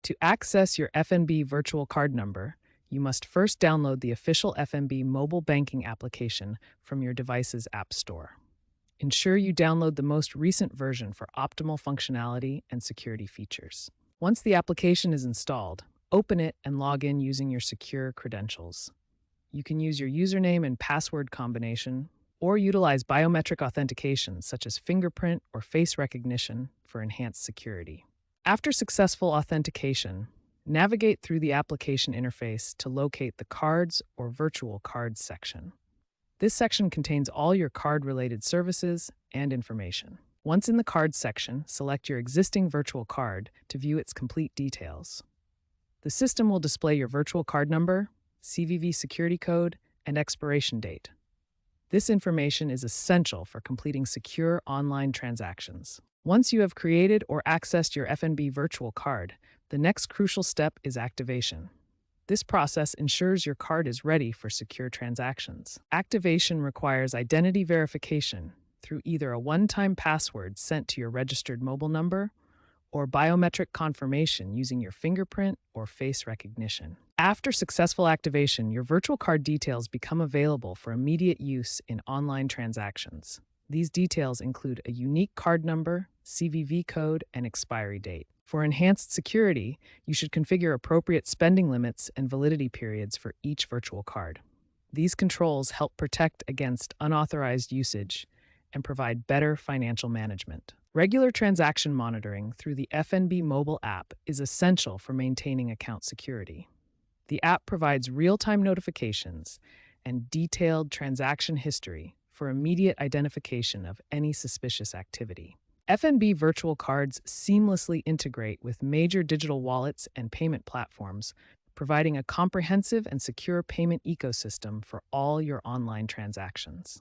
To access your FNB virtual card number, you must first download the official FNB mobile banking application from your device's app store. Ensure you download the most recent version for optimal functionality and security features. Once the application is installed, open it and log in using your secure credentials. You can use your username and password combination or utilize biometric authentication such as fingerprint or face recognition for enhanced security. After successful authentication, navigate through the application interface to locate the Cards or Virtual Cards section. This section contains all your card-related services and information. Once in the Cards section, select your existing virtual card to view its complete details. The system will display your virtual card number, CVV security code, and expiration date. This information is essential for completing secure online transactions. Once you have created or accessed your FNB virtual card, the next crucial step is activation. This process ensures your card is ready for secure transactions. Activation requires identity verification through either a one-time password sent to your registered mobile number or biometric confirmation using your fingerprint or face recognition. After successful activation, your virtual card details become available for immediate use in online transactions. These details include a unique card number, CVV code, and expiry date. For enhanced security, you should configure appropriate spending limits and validity periods for each virtual card. These controls help protect against unauthorized usage and provide better financial management. Regular transaction monitoring through the FNB mobile app is essential for maintaining account security. The app provides real-time notifications and detailed transaction history for immediate identification of any suspicious activity. FNB virtual cards seamlessly integrate with major digital wallets and payment platforms, providing a comprehensive and secure payment ecosystem for all your online transactions.